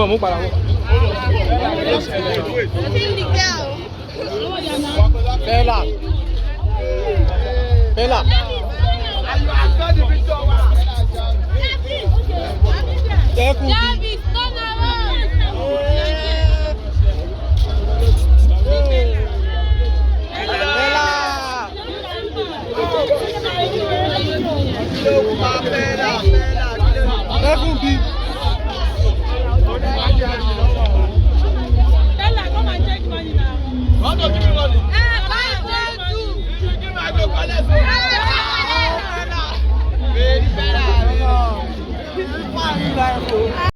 Mú para. Pela. Come and take money now. How to give me money? Buy 2. Give me, I go collect.